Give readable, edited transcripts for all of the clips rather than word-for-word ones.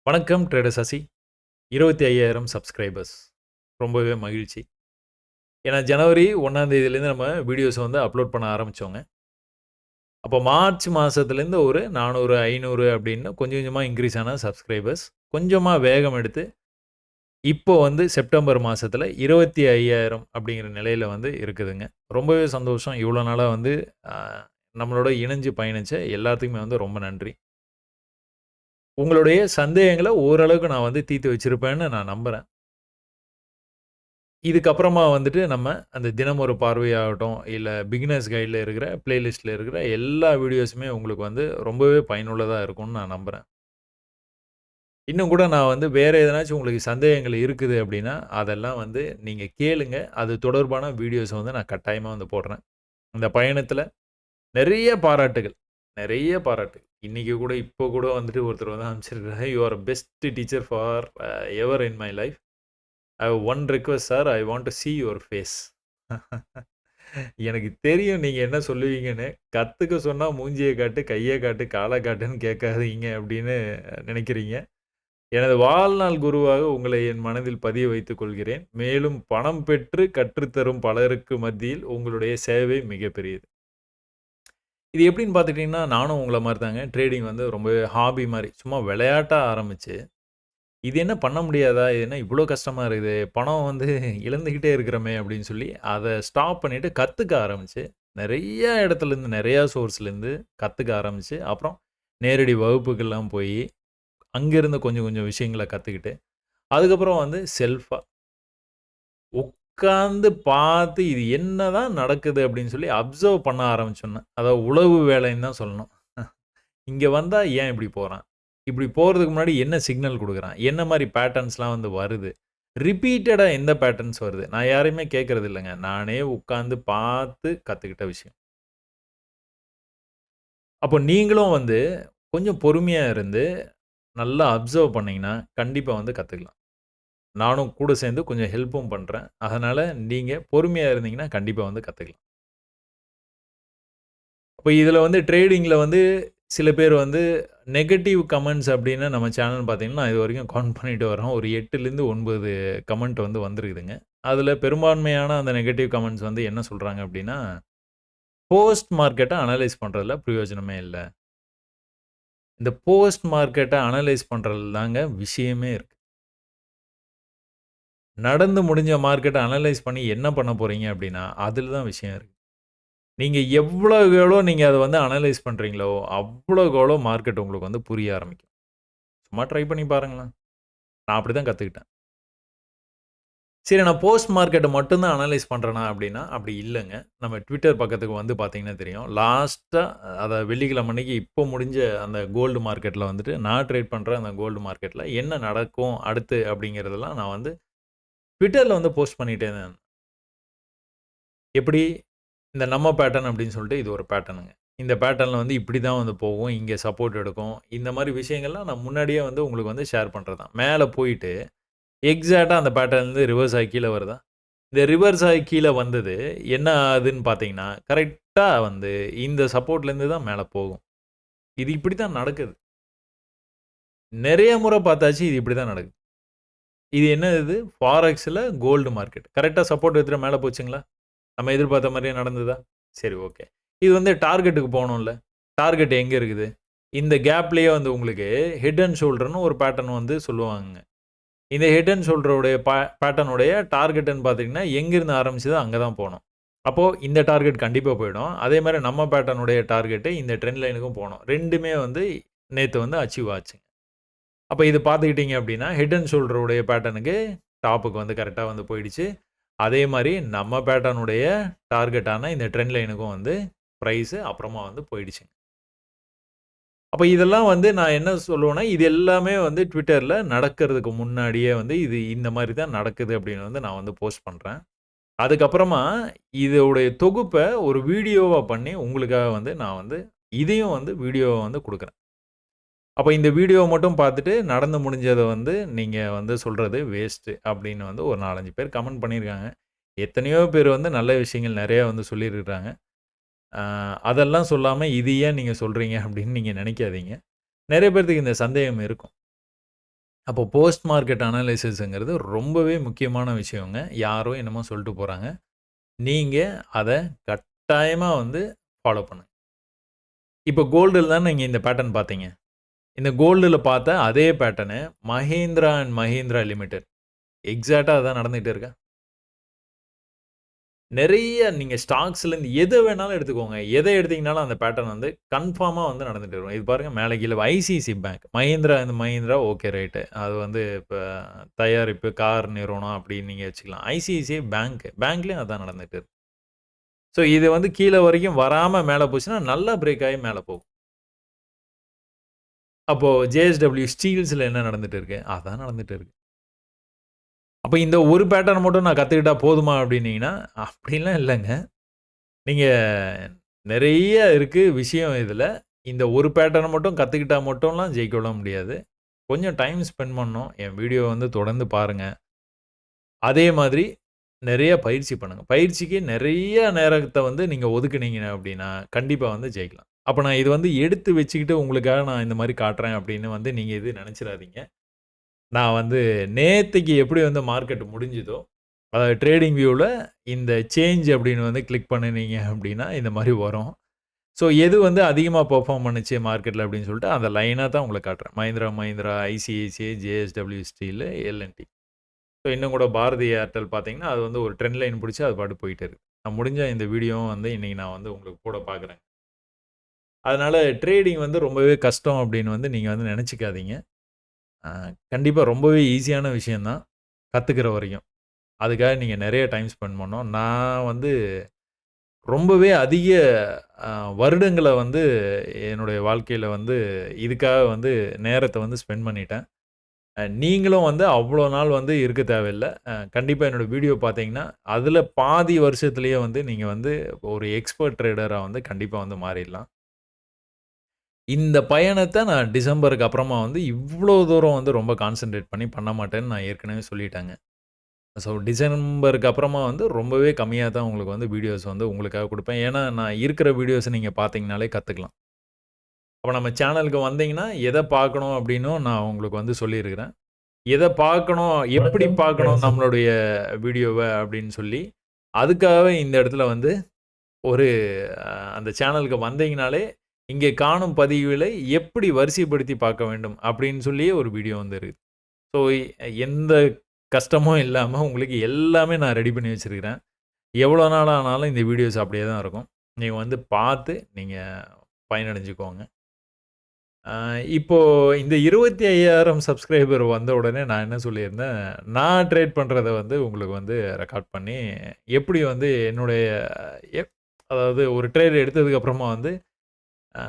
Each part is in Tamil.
வணக்கம் ட்ரேடர் சசி. 25,000 சப்ஸ்கிரைபர்ஸ். ரொம்பவே மகிழ்ச்சி. ஏன்னா ஜனவரி 1ஆம் தேதியிலேருந்து நம்ம வீடியோஸ வந்து அப்லோட் பண்ண ஆரம்பிச்சோங்க. அப்போ மார்ச் மாசத்துலேருந்து ஒரு 400, 500 அப்படின்னு கொஞ்சம் கொஞ்சமா இன்கிரீஸ் ஆன சப்ஸ்கிரைபர்ஸ். கொஞ்சமா வேகம் எடுத்து, இப்போ வந்து செப்டம்பர் மாசத்துல 25,000 அப்படிங்கிற நிலையில வந்து இருக்குதுங்க. ரொம்பவே சந்தோஷம். இவ்வளோ நாளா வந்து அ நம்மளோட இணைஞ்சு பயணிச்ச எல்லாத்துக்குமே வந்து ரொம்ப நன்றி. உங்களுடைய சந்தேகங்கள ஓரளவுக்கு நான் வந்து தீர்த்து வச்சிருப்பேன்னு நான் நம்புறேன். இதுக்கப்புறமா வந்துட்டு நம்ம அந்த தினம் ஒரு பார்வையாகட்டும், இல்ல பிகினர்ஸ் கைட்ல இருக்கிற பிளேலிஸ்ட்ல இருக்கிற எல்லா வீடியோஸுமே உங்களுக்கு வந்து ரொம்பவே பயனுள்ளதா இருக்கும்னு நான் நம்புறேன். இன்னும் கூட நான் வந்து வேற எதனாச்சும் உங்களுக்கு சந்தேகங்கள் இருக்குது அப்படின்னா, அதெல்லாம் வந்து நீங்க கேளுங்க. அது தொடர்பான வீடியோஸ வந்து நான் கட்டாயமா வந்து போடுறேன். இந்த பயணத்தில நெறைய பாராட்டுகள், நெறைய பாராட்டுகள். இன்னைக்கு கூட இப்போ கூட வந்துட்டு ஒருத்தர் வந்து அனுப்பிச்சிருக்காரு. "You are best teacher for ever in my life. I have one request sir. I want to see your face." எனக்கு தெரியும் நீங்க என்ன சொல்லுவீங்கன்னு. கத்துக்க சொன்னா மூஞ்சிய காட்டு, கைய காட்டு, கால காட்டுன்னு கேட்காதீங்க அப்படின்னு நினைக்கிறீங்க. எனது வாழ்நாள் குருவாக உங்களை என் மனதில் பதிய வைத்துக் கொள்கிறேன். மேலும் பணம் பெற்று கற்றுத்தரும் பலருக்கு மத்தியில் உங்களுடைய சேவை மிகப்பெரியது. இது எப்படின்னு பார்த்துட்டீங்கன்னா, நானும் உங்கள மாரி தாங்க. ட்ரேடிங் வந்து ரொம்பவே ஹாபி மாரி. சும்மா விளையாட்டா ஆரம்பிச்சு, இது என்ன பண்ண முடியாதா? இது என்ன இவ்ளோ கஷ்டமா இருக்குது? பணம் வந்து இழந்துகிட்டே இருக்கிறோமே அப்படின்னு சொல்லி, அத ஸ்டாப் பண்ணிட்டு கத்துக்க ஆரம்பிச்சு, நெறைய இடத்துலருந்து, நெறையா சோர்ஸ்லேருந்து கத்துக்க ஆரம்பிச்சு, அப்புறம் நேரடி வகுப்புக்கெல்லாம் போயி, அங்கேருந்து கொஞ்சம் கொஞ்சம் விஷயங்கள கத்துக்கிட்டு, அதுக்கப்புறம் வந்து செல்ஃபா உட்கார்ந்து பார்த்து, இது என்னதான் நடக்குது அப்படின்னு சொல்லி அப்சர்வ் பண்ண ஆரம்பிச்சோன்னே, அதாவது உளவு வேலைன்னு தான் சொல்லணும். இங்க வந்தா ஏன் இப்படி போறான்? இப்படி போறதுக்கு முன்னாடி என்ன சிக்னல் குடுக்குறான்? என்ன மாரி பேட்டர்ன்ஸ்லாம் வந்து வருது? ரிப்பீட்டடா எந்த பேட்டர்ன்ஸ் வருது? நான் யாரையுமே கேட்கறது இல்லங்க. நானே உட்கார்ந்து பார்த்து கத்துக்கிட்ட விஷயம். அப்போ நீங்களும் வந்து கொஞ்சம் பொறுமையா இருந்து, நல்லா அப்சர்வ் பண்ணீங்கன்னா, கண்டிப்பா வந்து கத்துக்கலாம். நானும் கூட சேர்ந்து கொஞ்சம் ஹெல்ப்பும் பண்றேன். அதனால நீங்க பொறுமையா இருந்தீங்கன்னா, கண்டிப்பா வந்து கத்துக்கலாம். அப்ப இதுல வந்து ட்ரேடிங்ல வந்து சில பேர் வந்து நெகட்டிவ் கமெண்ட்ஸ் அப்படின்னு நம்ம சேனல் பார்த்தீங்கன்னா, நான் இதுவரைக்கும் கவுண்ட் பண்ணிட்டு வர்றோம். ஒரு 8லிருந்து 9 கமெண்ட் வந்து வந்திருக்குதுங்க. அதுல பெரும்பான்மையான அந்த நெகட்டிவ் கமெண்ட்ஸ் வந்து என்ன சொல்றாங்க அப்படின்னா, போஸ்ட் மார்க்கெட்ட அனலைஸ் பண்றதுல பிரயோஜனமே இல்ல. இந்த போஸ்ட் மார்க்கெட்ட அனலைஸ் பண்றதுல தாங்க விஷயமே இருக்கு. நடந்து முடிஞ்ச மார்க்கெட்ட அனலைஸ் பண்ணி என்ன பண்ண போறீங்க அப்படின்னா, அதுல தான் விஷயம் இருக்கு. நீங்க எவ்வளவுக்கு எவ்வளோ நீங்க அத வந்து அனலைஸ் பண்றீங்களோ, அவ்வளவுக்கு அவ்வளோ மார்க்கெட் உங்களுக்கு வந்து புரிய ஆரம்பிக்கும். சும்மா ட்ரை பண்ணி பாருங்களேன். நான் அப்படிதான் கத்துக்கிட்டேன். சரி நான் போஸ்ட் மார்க்கெட்ட மட்டும் தான் அனலைஸ் பண்றேனா அப்படின்னா, அப்படி இல்லங்க. நம்ம Twitter பக்கத்துக்கு வந்து பார்த்தீங்கன்னா தெரியும். லாஸ்ட்டா வெள்ளிக்கிழமை அன்னைக்கு இப்போ முடிஞ்ச அந்த கோல்டு மார்க்கெட்ல வந்துட்டு, நான் ட்ரேட் பண்ற அந்த கோல்டு மார்க்கெட்ல என்ன நடக்கும் அடுத்து அப்படிங்கிறதெல்லாம் நான் வந்து Twitterல வந்து போஸ்ட் பண்ணிட்டே தான் இருந்தேன். எப்படி இந்த நம்ம பேட்டர்ன் அப்படின்னு சொல்லிட்டு இது ஒரு பேட்டர்னுங்க. இந்த பேட்டர்ன்ல வந்து இப்படி தான் வந்து போகும். இங்க சப்போர்ட் எடுக்கும். இந்த மாரி விஷயங்கள்லாம் நான் முன்னாடியே வந்து உங்களுக்கு வந்து ஷேர் பண்றது தான். மேல போயிட்டு எக்ஸாக்ட்டா அந்த பேட்டர்ன்லருந்து ரிவர்ஸ் ஆகி கீழ வருதா? இந்த ரிவர்ஸ் ஆகி கீழ வந்தது என்ன ஆகுதுன்னு பார்த்தீங்கன்னா, கரெக்ட்டா வந்து இந்த சப்போர்ட்லேருந்து தான் மேல போகும். இது இப்படி தான் நடக்குது. நெறைய முறை பார்த்தாச்சு இது இப்படி தான் நடக்குது. இது என்னது இது? ஃபாரெக்ஸ்ல கோல்டு மார்க்கெட். கரெக்ட்டா சப்போர்ட் எடுத்துட்டு மேல போச்சுங்களா? நம்ம எதிர்பார்த்த மாரியே நடந்ததா? சரி ஓகே. இது வந்து டார்கெட்டுக்கு போணும்ல. டார்கெட் எங்க இருக்குது? இந்த கேப்லயே வந்து உங்களுக்கு ஹெட் அண்ட் ஷோல்டர்ன்னு ஒரு பேட்டர்ன் வந்து சொல்லுவாங்கங்க. இந்த ஹெட் அண்ட் ஷோல்டருடைய பேட்டர்ன் உடைய டார்கெட்ன்னு பார்த்தீங்கன்னா, எங்கிருந்து ஆரம்பிச்சதோ அங்க தான் போணும். அப்போ இந்த டார்கெட் கண்டிப்பா போயிடும். அதே மாரி நம்ம பேட்டர்ன் உடைய டார்கெட் இந்த ட்ரெண்ட் லைனுக்கும் போணும். 2மே வந்து நேத்து வந்து அச்சீவ் ஆச்சுங்க. அப்ப இது பார்த்துக்கிட்டீங்க அப்டின்னா, ஹெட் அண்ட் ஷோல்டர் உடைய பேட்டர்னுக்கு டாப்புக்கு வந்து கரெக்ட்டா வந்து போயிடுச்சு. அதே மாரி நம்ம பேட்டர்ன் உடைய டார்கெட்டான இந்த ட்ரெண்ட் லைனுக்கும் வந்து பிரைஸ் அப்புறமா வந்து போயிடுச்சுங்க. அப்ப இதெல்லாம் வந்து நான் என்ன சொல்லுவேன்னா, இது எல்லாமே வந்து Twitterல நடக்கிறதுக்கு முன்னாடியே வந்து இது இந்த மாரி தான் நடக்குது அப்படின்னு வந்து நான் வந்து போஸ்ட் பண்றேன். அதுக்கப்புறமா இதோடைய தொகுப்ப ஒரு வீடியோவா பண்ணி உங்களுக்காக வந்து நான் வந்து இதையும் வந்து வீடியோவா வந்து குடுக்குறேன். அப்ப இந்த வீடியோவ மட்டும் பார்த்துட்டு நடந்து முடிஞ்சத வந்து நீங்க வந்து சொல்றது வேஸ்ட்டு அப்படின்னு வந்து ஒரு 4, 5 பேர் கமெண்ட் பண்ணியிருக்காங்க. எத்தனையோ பேர் வந்து நல்ல விஷயங்கள் நெறைய வந்து சொல்லியிருக்கிறாங்க. அ அதெல்லாம் சொல்லாம இது ஏன் நீங்க சொல்றீங்க அப்படின்னு நீங்க நெனைக்காதீங்க. நெறைய பேத்துக்கு இந்த சந்தேகம் இருக்கும். அப்போ போஸ்ட் மார்க்கெட் அனலைசிஸ்ங்கிறது ரொம்பவே முக்கியமான விஷயங்க. யாரோ என்னமோ சொல்ட்டு போறாங்க. நீங்க அத கட்டாயமா வந்து ஃபாலோ பண்ணுங்க. இப்போ கோல்டுல தான நீங்க இந்த பேட்டர்ன் பார்த்தீங்க. இந்த கோல்டுல பார்த்த அதே pattern Mahindra and Mahindra limited. எக்ஸாக்ட்டா அதான் நடந்துகிட்டு இருக்கா? நெறைய நீங்க ஸ்டாக்ஸ்லேருந்து எத வேணாலும் எடுத்துக்கோங்க. எத எடுத்தீங்கனாலும் அந்த பேட்டர்ன் வந்து கன்ஃபார்மா வந்து நடந்துட்டு இருக்கும். இது பாருங்க மேல கீழ ICICI bank. Mahindra and Mahindra okay right. அது வந்து இப்ப தயாரிப்பு, கார் நிறுவனம் அப்படின்னு நீங்க வச்சுக்கலாம். ICICI bank. பேங்க்லயும் அதான் நடந்துட்டு இருக்கு. ஸோ இது வந்து கீழ வரைக்கும் வராம மேல போச்சுன்னா, நல்லா பிரேக் ஆயி மேல போகும். அப்போ ஜேஎஸ்டபிள்யூ ஸ்டீல்ஸ்ல என்ன நடந்துட்டு இருக்கு? அதான் நடந்துட்டு இருக்கு. அப்ப இந்த ஒரு பேட்டர்ன் மட்டும் நான் கத்துக்கிட்டா போதுமா அப்டின்னீங்கன்னா, அப்டிலாம் இல்லங்க. நீங்க நெறைய இருக்கு விஷயம் இதுல. இந்த ஒரு பேட்டர்ன மட்டும் கத்துக்கிட்டா மட்டும்லாம் ஜெயிக்கலாம் முடியாது. கொஞ்சம் டைம் ஸ்பெண்ட் பண்ணணும். என் வீடியோ வந்து தொடர்ந்து பாருங்க. அதே மாதிரி நெறைய பயிற்சி பண்ணுங்க. பயிற்சிக்கு நெறைய நேரத்த வந்து நீங்க ஒதுக்குனீங்க அப்டின்னா, கண்டிப்பா வந்து ஜெயிக்கலாம். அப்ப நான் இது வந்து எடுத்து வச்சுக்கிட்டு உங்களுக்காக நான் இந்த மாரி காட்டுறேன் அப்டின்னு வந்து நீங்க எதுவும் நெனச்சிராதீங்க. நான் வந்து நேத்தைக்கு எப்படி வந்து மார்க்கெட் முடிஞ்சுதோ, அதாவது ட்ரேடிங் வியூல இந்த சேஞ்ச் அப்படின்னு வந்து கிளிக் பண்ணுனீங்க அப்படின்னா, இந்த மாரி வரும். ஸோ எது வந்து அதிகமா பெர்ஃபார்ம் பண்ணுச்சு மார்க்கெட்ல அப்படின்னு சொல்லிட்டு, அந்த லைனா தான் உங்களுக்கு காட்டுறேன். Mahindra Mahindra, ICICI, JSW steel, L and T. So இன்னும் கூட பாரதி ஏர்டெல் பார்த்தீங்கன்னா, அது வந்து ஒரு ட்ரெண்ட் லைன் புடிச்சு அது பாட்டுக்கு போயிட்டே இருக்கு. நான் முடிஞ்சா இந்த வீடியோவும் வந்து இன்னைக்கு நான் வந்து உங்களுக்கு போட பார்க்குறேன். அதனால ட்ரேடிங் வந்து ரொம்பவே கஷ்டம் அப்படின்னு வந்து நீங்க வந்து நெனச்சுக்காதீங்க. அ கண்டிப்பா ரொம்பவே ஈஸியான விஷயம் தான், கத்துக்கிற வரைக்கும். அதுக்காக நீங்க நெறைய டைம் ஸ்பெண்ட் பண்ணணும். நான் வந்து ரொம்பவே அதிக அ வருடங்கள வந்து என்னுடைய வாழ்க்கையில வந்து இதுக்காக வந்து நேரத்த வந்து ஸ்பெண்ட் பண்ணிட்டேன். நீங்களும் வந்து அவ்வளோ நாள் வந்து இருக்க தேவையில்ல. கண்டிப்பா என்னோட வீடியோ பார்த்தீங்கன்னா, அதில பாதி வருஷத்திலேயே வந்து நீங்க வந்து ஒரு எக்ஸ்பர்ட் ட்ரேடரா வந்து கண்டிப்பா வந்து மாறிடலாம். இந்த பயணத்த நான் டிசம்பருக்கு அப்புறமா வந்து இவ்ளோ தூரம் வந்து ரொம்ப கான்சன்ட்ரேட் பண்ணி பண்ண மாட்டேன்னு நான் ஏற்கனவே சொல்லிட்டேங்க. ஸோ டிசம்பருக்கு அப்புறமா வந்து ரொம்பவே கம்மியா தான் உங்களுக்கு வந்து வீடியோஸ் வந்து உங்களுக்காக குடுப்பேன். ஏன்னா, நான் இருக்கிற வீடியோஸ நீங்க பார்த்தீங்கனாலே கத்துக்கலாம். அப்ப நம்ம சேனலுக்கு வந்தீங்கன்னா, எத பார்க்கணும் அப்டின்னும் நான் உங்களுக்கு வந்து சொல்லியிருக்கிறேன். எத பார்க்கணும், எப்படி பார்க்கணும் நம்மளுடைய வீடியோவ அப்டின்னு சொல்லி, அதுக்காகவே இந்த இடத்துல வந்து ஒரு அந்த சேனலுக்கு வந்தீங்கனாலே, இங்கே காணும் பதிவுகளை எப்படி வரிசைப்படுத்தி பார்க்க வேண்டும் அப்டின்னு சொல்லியே ஒரு வீடியோ வந்து இருக்கு. ஸோ எந்த கஷ்டமும் இல்லாம உங்களுக்கு எல்லாமே நான் ரெடி பண்ணி வச்சிருக்கிறேன். எவ்வளோ நாள் ஆனாலும் இந்த வீடியோஸ் அப்படியே தான் இருக்கும். நீங்க வந்து பார்த்து நீங்க பயனடைஞ்சுக்கோங்க. அ இப்போ இந்த 25,000 சப்ஸ்கிரைபர் வந்த உடனே நான் என்ன சொல்லியிருந்தேன், நான் ட்ரேட் பண்றத வந்து உங்களுக்கு வந்து ரெக்கார்ட் பண்ணி, எப்படி வந்து என்னுடைய எப் அதாவது ஒரு ட்ரேட் எடுத்ததுக்கு அப்புறமா வந்து அ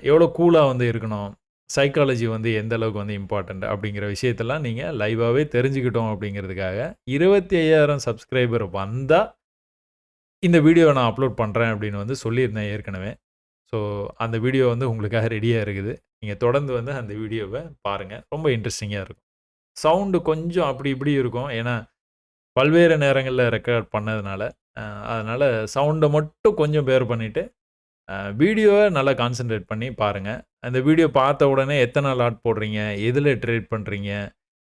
எவ்வளோ கூலா வந்து இருக்கணும். சைக்காலஜி வந்து எந்த அளவுக்கு வந்து இம்பார்ட்டன்ட் அப்படிங்கிற விஷயத்தெல்லாம் நீங்க லைவாவே தெரிஞ்சுக்கிட்டோம் அப்படிங்கிறதுக்காக, 25,000 சப்ஸ்கிரைபர் வந்தா இந்த வீடியோவ நான் அப்லோட் பண்றேன் அப்படின்னு வந்து சொல்லியிருந்தேன் ஏற்கனவே. ஸோ அந்த வீடியோ வந்து உங்களுக்காக ரெடியா இருக்குது. நீங்க தொடர்ந்து வந்து அந்த வீடியோவ பாருங்க. ரொம்ப இன்ட்ரஸ்டிங்கா இருக்கும். சவுண்ட் கொஞ்சம் அப்படி இப்படி இருக்கும். ஏன்னா, பல்வேறு நேரங்கள்ல ரெக்கார்ட் பண்ணதுனால. அ அதனால சவுண்ட மட்டும் கொஞ்சம் பேர் பண்ணிட்டு, வீடியோவ நல்லா கான்சன்ட்ரேட் பண்ணி பாருங்க. அந்த வீடியோ பார்த்த உடனே எத்தன லாட் போடுறீங்க? எதுல ட்ரேட் பண்றீங்க?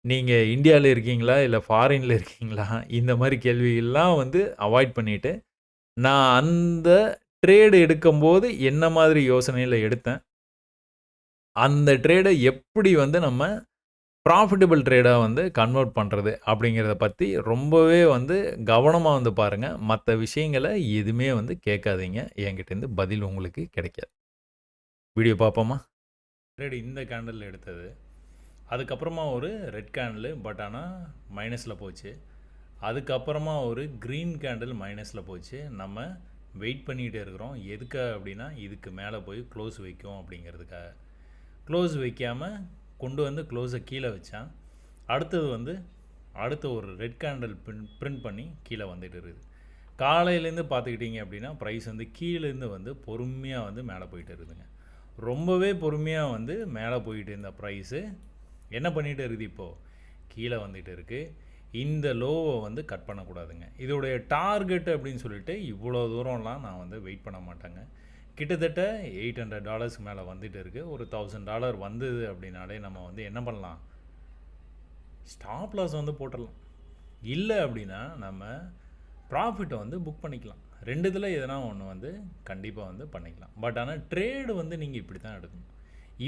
நீங்க இந்தியால இருக்கீங்களா? இல்ல ஃபாரின்ல இருக்கீங்களா? இந்த மாரி கேள்விகள்லாம் வந்து அவாய்ட் பண்ணிட்டு நான் அந்த ட்ரேடு எடுக்கும்போது என்ன மாதிரி யோசனையில எடுத்தேன். அந்த ட்ரேட எப்படி வந்து நம்ம ப்ராஃபிட்டபிள் ட்ரேடா வந்து கன்வெர்ட் பண்றது அப்படிங்கிறத பத்தி ரொம்பவே வந்து கவனமா வந்து பாருங்க. மத்த விஷயங்கள எதுவுமே வந்து கேட்காதீங்க. என்கிட்டேருந்து பதில் உங்களுக்கு கிடைக்காது. வீடியோ பார்ப்போமா? ட்ரேடு இந்த கேண்டில்ல எடுத்தது. அதுக்கப்புறமா ஒரு ரெட் கேண்டிலு பட் ஆனா மைனஸ்ல போச்சு. அதுக்கப்புறமா ஒரு கிரீன் கேண்டில் மைனஸ்ல போச்சு. நம்ம வெயிட் பண்ணிக்கிட்டே இருக்கிறோம். எதுக்காக அப்படின்னா, இதுக்கு மேலே போய் க்ளோஸ் வைக்கும் அப்படிங்கிறதுக்காக. க்ளோஸ் வைக்காம கொண்டு வந்து க்ளோஸை கீழே வச்சான். அடுத்தது வந்து அடுத்த ஒரு ரெட் கேண்டில் பிரிண்ட் பண்ணி கீழே வந்துட்டு இருக்குது. காலையிலேருந்து பார்த்துக்கிட்டிங்க அப்படின்னா, ப்ரைஸ் வந்து கீழேருந்து வந்து பொறுமையாக வந்து மேலே போயிட்டு இருக்குதுங்க. ரொம்பவே பொறுமையாக வந்து மேலே போயிட்டு இருந்த ப்ரைஸு என்ன பண்ணிகிட்டு இருக்குது இப்போது? கீழே வந்துட்டு இருக்குது. இந்த லோவை வந்து கட் பண்ணக்கூடாதுங்க. இதோடைய டார்கெட் அப்படின்னு சொல்லிட்டு இவ்வளோ தூரம்லாம் நான் வந்து வெயிட் பண்ண மாட்டேங்க. கிட்டத்தட்ட $800 மேலே வந்துட்டு இருக்குது. ஒரு $1000 வந்தது அப்படின்னாலே நம்ம வந்து என்ன பண்ணலாம்? ஸ்டாப் லாஸ் வந்து போட்டுடலாம். இல்லை அப்படின்னா நம்ம ப்ராஃபிட்டை வந்து புக் பண்ணிக்கலாம். 2 இதில் எதனா ஒன்று வந்து கண்டிப்பாக வந்து பண்ணிக்கலாம். பட் ஆனால் ட்ரேடு வந்து நீங்கள் இப்படி தான் எடுக்கணும்.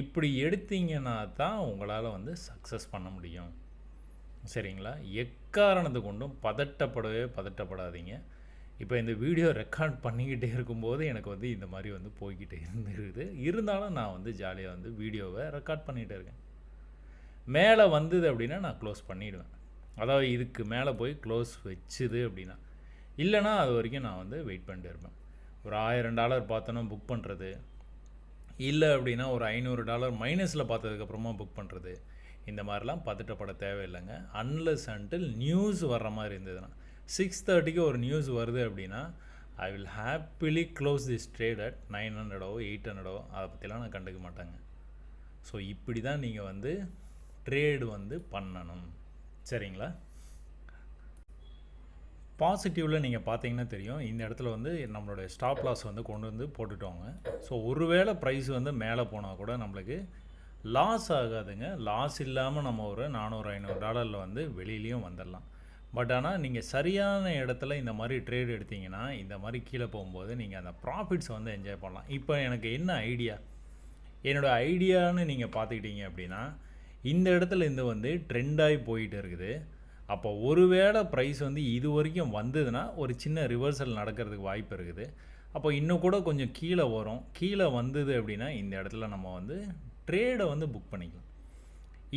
இப்படி எடுத்தீங்கன்னா தான் உங்களால் வந்து சக்ஸஸ் பண்ண முடியும். சரிங்களா? எக்காரணத்தை கொண்டும் பதட்டப்படாதீங்க. இப்போ இந்த வீடியோ ரெக்கார்ட் பண்ணிக்கிட்டே இருக்கும்போது எனக்கு வந்து இந்த மாதிரி வந்து போய்கிட்டே இருந்துருக்குது. இருந்தாலும் நான் வந்து ஜாலியாக வந்து வீடியோவை ரெக்கார்ட் பண்ணிகிட்டே இருக்கேன். மேலே வந்தது அப்படின்னா நான் க்ளோஸ் பண்ணிவிடுவேன். அதாவது இதுக்கு மேலே போய் க்ளோஸ் வச்சுது அப்படின்னா. இல்லைனா அது வரைக்கும் நான் வந்து வெயிட் பண்ணிட்டு இருப்பேன். ஒரு $1000 பார்த்தோன்னா புக் பண்ணுறது, இல்லை அப்படின்னா ஒரு $500 மைனஸில் பார்த்ததுக்கப்புறமா புக் பண்ணுறது, இந்த மாதிரிலாம் பதட்டப்பட தேவையில்லைங்க. அன்லெஸ் அன்டில் நியூஸ் வர்ற மாதிரி இருந்ததுன்னா 6:30க்கு ஒரு நியூஸ் வருது அப்படின்னா I will happily close this trade at 900 800 அதை பற்றிலாம் நான் கண்டுக்க மாட்டேங்க. ஸோ இப்படி தான் நீங்கள் வந்து ட்ரேடு வந்து பண்ணணும். சரிங்களா? பாசிட்டிவில் நீங்கள் பார்த்தீங்கன்னா தெரியும், இந்த இடத்துல வந்து நம்மளுடைய ஸ்டாப் லாஸ் வந்து கொண்டு வந்து போட்டுட்டோங்க. ஸோ ஒருவேளை ப்ரைஸ் வந்து மேலே போனால் கூட நம்மளுக்கு லாஸ் ஆகாதுங்க. லாஸ் இல்லாமல் நம்ம ஒரு $400-500 வந்து வெளியிலையும் வந்துடலாம். பட் ஆனால் நீங்கள் சரியான இடத்துல இந்த மாதிரி ட்ரேட் எடுத்திங்கன்னா இந்த மாதிரி கீழே போகும்போது நீங்கள் அந்த ப்ராஃபிட்ஸை வந்து என்ஜாய் பண்ணலாம். இப்போ எனக்கு என்ன ஐடியா, என்னோடய ஐடியான்னு நீங்கள் பார்த்துக்கிட்டீங்க அப்படின்னா, இந்த இடத்துல இருந்து வந்து ட்ரெண்டாகி போயிட்டு இருக்குது. அப்போ ஒருவேளை ப்ரைஸ் வந்து இது வரைக்கும் வந்ததுன்னா ஒரு சின்ன ரிவர்சல் நடக்கிறதுக்கு வாய்ப்பு இருக்குது. அப்போ இன்னும் கூட கொஞ்சம் கீழே வரும். கீழே வந்தது அப்படின்னா இந்த இடத்துல நம்ம வந்து ட்ரேடை வந்து புக் பண்ணிக்கலாம்.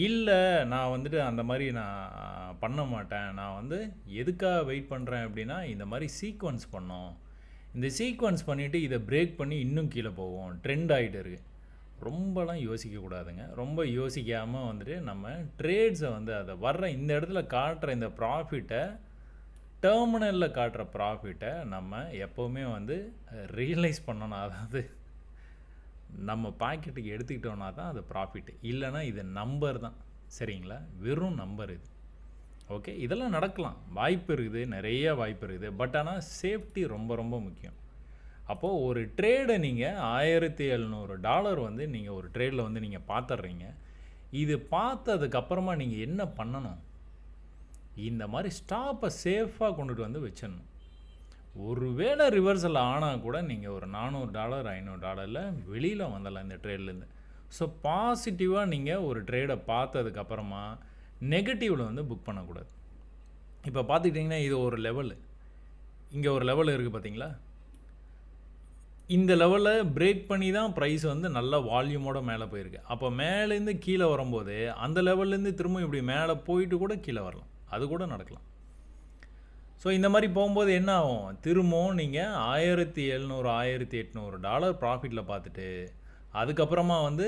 இல்லை நான் வந்துட்டு அந்த மாதிரி நான் பண்ண மாட்டேன், நான் வந்து எதுக்காக வெயிட் பண்ணுறேன் அப்படின்னா இந்த மாதிரி சீக்வன்ஸ் பண்ணோம், இந்த சீக்வன்ஸ் பண்ணிவிட்டு இதை பிரேக் பண்ணி இன்னும் கீழே போவோம், ட்ரெண்ட் ஆகிட்டு இருக்குது, ரொம்பலாம் யோசிக்கக்கூடாதுங்க. ரொம்ப யோசிக்காமல் வந்துட்டு நம்ம ட்ரேட்ஸை வந்து அதை வர்ற இந்த இடத்துல காட்டுற இந்த ப்ராஃபிட்டை, டெர்மினலில் காட்டுற ப்ராஃபிட்டை நம்ம எப்போவுமே வந்து ரியலைஸ் பண்ணணும். அதாவது நம்ம பாக்கெட்டுக்கு எடுத்துக்கிட்டோன்னா தான் அது ப்ராஃபிட்டு. இல்லைனா இது நம்பர் தான். சரிங்களா? வெறும் நம்பர் இது. ஓகே, இதெல்லாம் நடக்கலாம், வாய்ப்பு இருக்குது, நிறைய வாய்ப்பு இருக்குது. பட் ஆனால் சேஃப்டி ரொம்ப ரொம்ப முக்கியம். அப்போது ஒரு ட்ரேடை நீங்கள் $1700 வந்து நீங்கள் ஒரு ட்ரேடில் வந்து நீங்கள் பார்த்துட்றீங்க. இது பார்த்ததுக்கப்புறமா நீங்கள் என்ன பண்ணணும், இந்த மாதிரி ஸ்டாப்பை சேஃபாக கொண்டுட்டு வந்து வச்சிடணும். ஒருவேளை ரிவர்சல் ஆனால் கூட நீங்கள் ஒரு $400 $500 வெளியில் வந்துடலாம் இந்த ட்ரேட்லேருந்து. ஸோ பாசிட்டிவாக நீங்கள் ஒரு ட்ரேடை பார்த்ததுக்கப்புறமா நெகட்டிவில் வந்து புக் பண்ணக்கூடாது. இப்போ பார்த்துக்கிட்டிங்கன்னா இது ஒரு லெவலு, இங்கே ஒரு லெவல் இருக்குது பார்த்தீங்களா? இந்த லெவலில் பிரேக் பண்ணி தான் ப்ரைஸ் வந்து நல்ல வால்யூமோட மேலே போயிருக்கு. அப்போ மேலேருந்து கீழே வரும்போது அந்த லெவல்லேருந்து திரும்ப இப்படி மேலே போயிட்டு கூட கீழே வரலாம், அது கூட நடக்கலாம். ஸோ இந்த மாதிரி போகும்போது என்ன ஆகும், திரும்பவும் நீங்கள் $1700 $1800 ப்ராஃபிட்டில் பார்த்துட்டு அதுக்கப்புறமா வந்து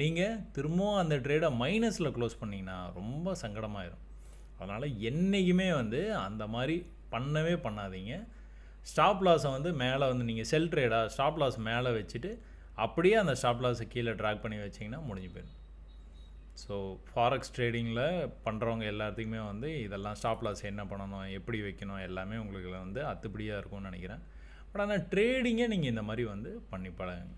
நீங்கள் திரும்பவும் அந்த ட்ரேடை மைனஸில் க்ளோஸ் பண்ணிங்கன்னா ரொம்ப சங்கடமாயிடும். அதனால் என்றைக்குமே வந்து அந்த மாதிரி பண்ணவே பண்ணாதீங்க. ஸ்டாப் லாஸை வந்து மேலே வந்து நீங்கள் செல் ட்ரேடாக ஸ்டாப் லாஸ் மேலே வச்சுட்டு அப்படியே அந்த ஸ்டாப் லாஸை கீழே ட்ராக் பண்ணி வச்சிங்கன்னா முடிஞ்சு போயிடும். ஸோ ஃபாரெக்ஸ் ட்ரேடிங்கில் பண்ணுறவங்க எல்லாத்துக்குமே வந்து இதெல்லாம் ஸ்டாப் லாஸ் என்ன பண்ணணும், எப்படி வைக்கணும், எல்லாமே உங்களுக்கு வந்து அத்துப்படியாக இருக்கும்னு நினைக்கிறேன். பட் ஆனால் ட்ரேடிங்கை நீங்கள் இந்த மாதிரி வந்து பண்ணி பழகுங்க.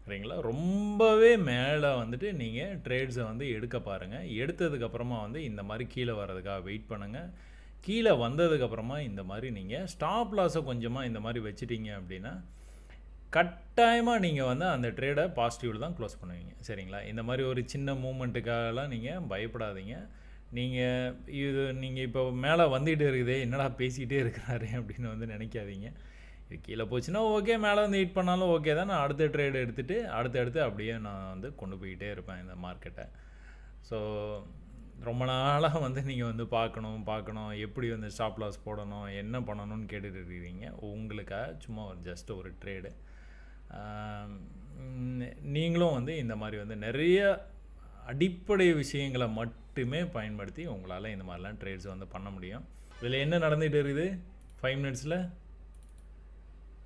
சரிங்களா? ரொம்பவே மேலே வந்துட்டு நீங்கள் ட்ரேட்ஸை வந்து எடுக்க பாருங்கள். எடுத்ததுக்கப்புறமா வந்து இந்த மாதிரி கீழே வர்றதுக்காக வெயிட் பண்ணுங்கள். கீழே வந்ததுக்கப்புறமா இந்த மாதிரி நீங்கள் ஸ்டாப் லாஸை கொஞ்சமாக இந்த மாதிரி வச்சுட்டீங்க அப்படின்னா கட்டாயமாக நீங்கள் வந்து அந்த ட்ரேடை பாசிட்டிவில் தான் க்ளோஸ் பண்ணுவீங்க. சரிங்களா? இந்த மாதிரி ஒரு சின்ன மூமெண்ட்டுக்காகலாம் நீங்கள் பயப்படாதீங்க. நீங்கள் இப்போ மேலே வந்துகிட்டே இருக்குதே, என்னடா பேசிக்கிட்டே இருக்கிறாரு அப்படின்னு வந்து நினைக்காதீங்க. இது கீழே போச்சுன்னா ஓகே, மேலே வந்து வெயிட் பண்ணாலும் ஓகே தான். நான் அடுத்த ட்ரேடு எடுத்துகிட்டு அடுத்தடுத்து அப்படியே நான் வந்து கொண்டு போய்கிட்டே இருப்பேன் இந்த மார்க்கெட்டை. ஸோ ரொம்ப நாளாக வந்து நீங்கள் வந்து பார்க்கணும் எப்படி வந்து ஸ்டாப் லாஸ் போடணும், என்ன பண்ணணும்னு கேட்டுட்டு இருக்கிறீங்க. உங்களுக்காக சும்மா ஒரு ஜஸ்ட் ஒரு ட்ரேடு. நீங்களும் வந்து இந்த மாதிரி வந்து நிறைய அடிப்படை விஷயங்களை மட்டுமே பயன்படுத்தி உங்களால் இந்த மாதிரிலாம் ட்ரேட்ஸ் வந்து பண்ண முடியும். இதில் என்ன நடந்துகிட்டு இருக்குது 5 மினிட்ஸில்?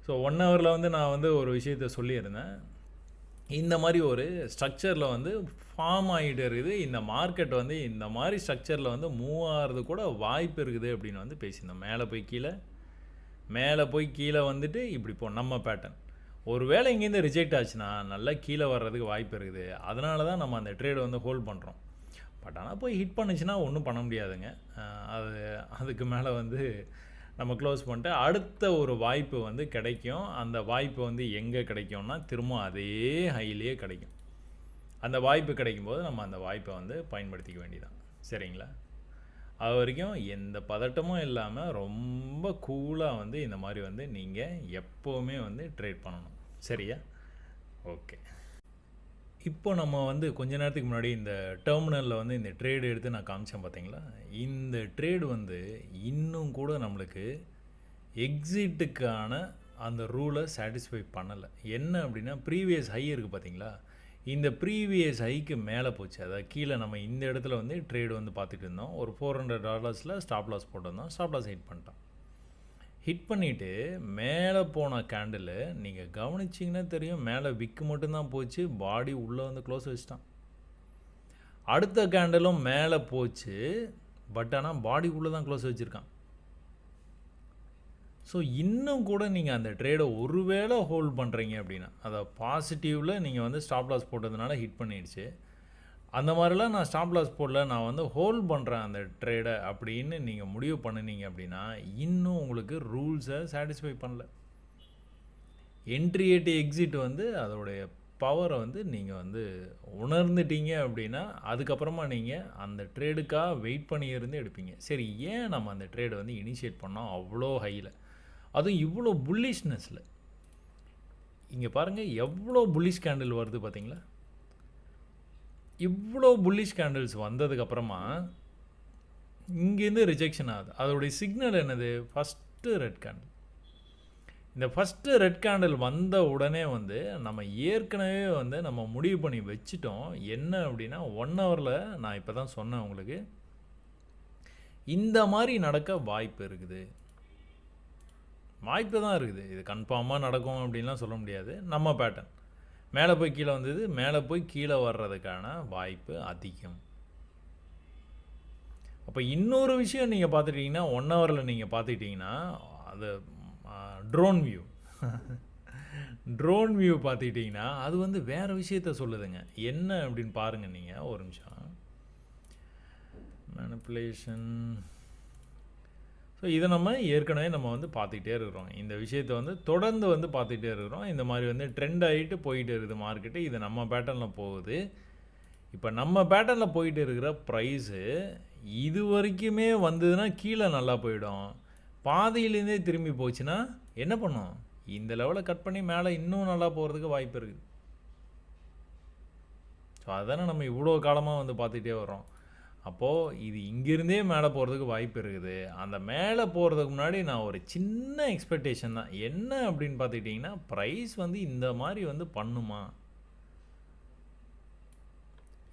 ஸோ 1 ஹவரில் வந்து நான் வந்து ஒரு விஷயத்த சொல்லியிருந்தேன். இந்த மாதிரி ஒரு ஸ்ட்ரக்சரில் வந்து ஃபார்ம் ஆகிட்டு இருக்குது. இந்த மார்க்கெட் வந்து இந்த மாதிரி ஸ்ட்ரக்சரில் வந்து மூவ் ஆகிறது கூட வாய்ப்பு இருக்குது அப்படின்னு வந்து பேசியிருந்தோம். மேலே போய் கீழே வந்துட்டு இப்படி நம்ம பேட்டர்ன் ஒரு வேளை இங்கேருந்து ரிஜெக்ட் ஆச்சுன்னா நல்லா கீழே வர்றதுக்கு வாய்ப்பு இருக்குது. அதனால தான் நம்ம அந்த ட்ரேடை வந்து ஹோல்ட் பண்ணுறோம். பட் ஆனால் போய் ஹிட் பண்ணுச்சுன்னா ஒன்றும் பண்ண முடியாதுங்க. அது அதுக்கு மேலே வந்து நம்ம க்ளோஸ் பண்ணிட்டு அடுத்த ஒரு வாய்ப்பு வந்து கிடைக்கும். அந்த வாய்ப்பு வந்து எங்கே கிடைக்கும்னா திரும்ப அதே ஹையிலேயே கிடைக்கும். அந்த வாய்ப்பு கிடைக்கும்போது நம்ம அந்த வாய்ப்பை வந்து பயன்படுத்திக்க வேண்டியதான். சரிங்களா? அது வரைக்கும் எந்த பதட்டமும் இல்லாமல் ரொம்ப கூலாக வந்து இந்த மாதிரி வந்து நீங்கள் எப்போவுமே வந்து ட்ரேட் பண்ணணும். சரியா? ஓகே. இப்போ நம்ம வந்து கொஞ்ச நேரத்துக்கு முன்னாடி இந்த டெர்மினலில் வந்து இந்த ட்ரேடு எடுத்து நான் காமிச்சேன் பார்த்தீங்களா? இந்த ட்ரேடு வந்து இன்னும் கூட நம்மளுக்கு எக்ஸிட்டுக்கான அந்த ரூலை சாட்டிஸ்ஃபை பண்ணலை. என்ன அப்படின்னா ப்ரீவியஸ் ஹை இருக்குது பார்த்தீங்களா? இந்த ப்ரீவியஸ் ஹைக்கு மேலே போச்சு. அதாவது கீழே நம்ம இந்த இடத்துல வந்து ட்ரேடு வந்து பார்த்துட்டு இருந்தோம். ஒரு $400 ஸ்டாப் லாஸ் போட்டிருந்தோம். ஸ்டாப் லாஸ் ஹிட் பண்ணிட்டோம். ஹிட் பண்ணிவிட்டு மேலே போன கேண்டில் நீங்கள் கவனிச்சிங்கன்னா தெரியும், மேலே விக்கு மட்டும்தான் போச்சு, பாடி உள்ளே வந்து க்ளோஸ் வச்சுட்டான். அடுத்த கேண்டிலும் மேலே போச்சு, பட் ஆனால் பாடி உள்ளே தான் க்ளோஸ் வச்சுருக்கான். ஸோ இன்னும் கூட நீங்கள் அந்த ட்ரேடை ஒருவேளை ஹோல்ட் பண்ணுறீங்க அப்படின்னா, அதை பாசிட்டிவில் நீங்கள் வந்து ஸ்டாப் லாஸ் போட்டதுனால ஹிட் பண்ணிடுச்சு. அந்த மாதிரிலாம் நான் ஸ்டாப் லாஸ் போடல, நான் வந்து ஹோல்ட் பண்ணுறேன் அந்த ட்ரேடை அப்படின்னு நீங்கள் முடிவு பண்ணினீங்க அப்படின்னா, இன்னும் உங்களுக்கு ரூல்ஸை சாட்டிஸ்ஃபை பண்ணல. என்ட்ரி ஏட்டு எக்ஸிட் வந்து அதோடைய பவரை வந்து நீங்கள் வந்து உணர்ந்துட்டீங்க அப்படின்னா, அதுக்கப்புறமா நீங்கள் அந்த ட்ரேடுக்காக வெயிட் பண்ணி இருந்து எடுப்பீங்க. சரி, ஏன் நம்ம அந்த ட்ரேடை வந்து இனிஷியேட் பண்ணோம் அவ்வளோ ஹையில், அதுவும் இவ்வளோ புல்லிஷ்னஸில்? இங்கே பாருங்கள், எவ்வளோ புல்லிஷ் கேண்டில் வருது பார்த்தீங்களா? இவ்வளோ புல்லிஷ் கேண்டில்ஸ் வந்ததுக்கப்புறமா இங்கேருந்து ரிஜெக்ஷன் ஆகுது. அதோடைய சிக்னல் என்னது? First red candle. இந்த ஃபஸ்ட்டு ரெட் கேண்டில் வந்த உடனே வந்து நம்ம ஏற்கனவே வந்து நம்ம முடிவு பண்ணி வச்சுட்டோம். என்ன அப்படின்னா 1 ஹவரில் நான் இப்போ தான் சொன்னேன் உங்களுக்கு, இந்த மாதிரி நடக்க வாய்ப்பு இருக்குது. வாய்ப்பு தான் இருக்குது. இது கன்ஃபார்மாக நடக்கும் அப்படின்லாம் சொல்ல முடியாது. நம்ம பேட்டர்ன் மேலே போய் கீழே வந்தது, மேலே போய் கீழே வர்றதுக்கான வாய்ப்பு அதிகம். அப்போ இன்னொரு விஷயம் நீங்கள் பார்த்துட்டிங்கன்னா, 1 ஹவரில் நீங்கள் பார்த்துக்கிட்டிங்கன்னா, அது ட்ரோன் வியூ ட்ரோன் வியூ பார்த்துக்கிட்டிங்கன்னா அது வந்து வேறு விஷயத்த சொல்லுதுங்க. என்ன அப்படின்னு பாருங்கள் நீங்கள் ஒரு நிமிஷம். மேனிப்புலேஷன். ஸோ இதை நம்ம ஏற்கனவே நம்ம வந்து பார்த்துக்கிட்டே இருக்கிறோம். இந்த விஷயத்தை வந்து தொடர்ந்து வந்து பார்த்துக்கிட்டே இருக்கிறோம். இந்த மாதிரி வந்து ட்ரெண்ட் ஆகிட்டு போயிட்டு இருக்குது மார்க்கெட்டு. இது நம்ம பேட்டர்னில் போகுது. இப்போ நம்ம பேட்டர்னில் போயிட்டு இருக்கிற ப்ரைஸு இது வரைக்குமே வந்ததுன்னா கீழே நல்லா போயிடும். பாதியிலேருந்தே திரும்பி போச்சுன்னா என்ன பண்ணும்? இந்த லெவலை கட் பண்ணி மேலே இன்னும் நல்லா போகிறதுக்கு வாய்ப்பு இருக்குது. ஸோ அதானே நம்ம இவ்வளோ காலமாக வந்து பார்த்துக்கிட்டே வரோம். அப்போது இது இங்கேருந்தே மேலே போகிறதுக்கு வாய்ப்பு இருக்குது. அந்த மேலே போகிறதுக்கு முன்னாடி நான் ஒரு சின்ன எக்ஸ்பெக்டேஷன் தான். என்ன அப்படின்னு பார்த்துக்கிட்டிங்கன்னா, ப்ரைஸ் வந்து இந்த மாதிரி வந்து பண்ணுமா?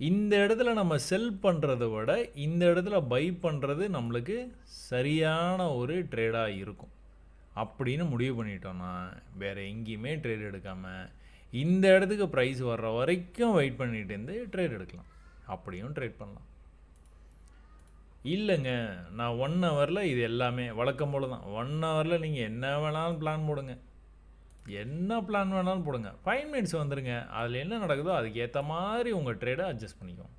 இந்த இடத்துல நம்ம செல் பண்ணுறத விட இந்த இடத்துல பை பண்ணுறது நம்மளுக்கு சரியான ஒரு ட்ரேடாக இருக்கும் அப்படின்னு முடிவு பண்ணிட்டோன்னா, வேறு எங்கேயுமே ட்ரேட் எடுக்காமல் இந்த இடத்துக்கு ப்ரைஸ் வர்ற வரைக்கும் வெயிட் பண்ணிட்டு இருந்து ட்ரேட் எடுக்கலாம். அப்படியும் ட்ரேட் பண்ணலாம். இல்லைங்க, நான் 1 ஹவரில் இது எல்லாமே வழக்கம் போல் தான். 1 ஹவரில் நீங்கள் என்ன வேணாலும் பிளான் போடுங்க, என்ன பிளான் வேணாலும் போடுங்க. 5 மினிட்ஸ் வந்துடுங்க. அதில் என்ன நடக்குதோ அதுக்கு ஏற்ற மாதிரி உங்கள் ட்ரேடை அட்ஜஸ்ட் பண்ணிக்குவோம்.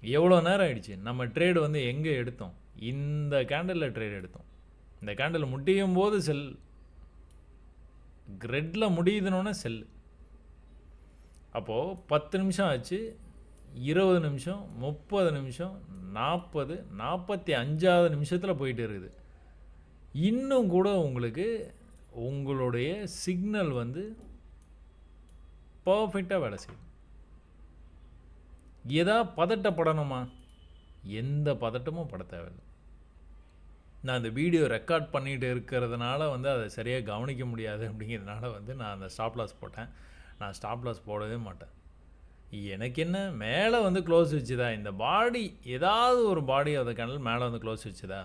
எவ்வளோ நேரம் ஆயிடுச்சு? நம்ம ட்ரேடு வந்து எங்கே எடுத்தோம்? இந்த கேண்டலில் ட்ரேட் எடுத்தோம். இந்த கேண்டில் முடியும் போது செல், ரெட்டில் முடியுதுன்னொன்னே செல். அப்போது 10 நிமிஷம் ஆச்சு, 20 நிமிஷம், 30 நிமிஷம், 40, 45வது நிமிஷத்தில் போயிட்டு இருக்குது. இன்னும் கூட உங்களுக்கு உங்களுடைய சிக்னல் வந்து பர்ஃபெக்டாக வேலை செய்யும். பதட்டப்படணுமா? எந்த பதட்டமும் பட தேவையில்லை. நான் அந்த வீடியோ ரெக்கார்ட் பண்ணிகிட்டு இருக்கிறதுனால வந்து அதை சரியாக கவனிக்க முடியாது அப்படிங்கிறதுனால வந்து நான் அந்த ஸ்டாப் லாஸ் போட்டேன். நான் ஸ்டாப் லாஸ் போடவே மாட்டேன். எனக்கு என்ன, மேலே வந்து க்ளோஸ் வச்சுதா, இந்த பாடி ஏதாவது ஒரு பாடி அதை கேண்டில் மேலே வந்து க்ளோஸ் வச்சுதா,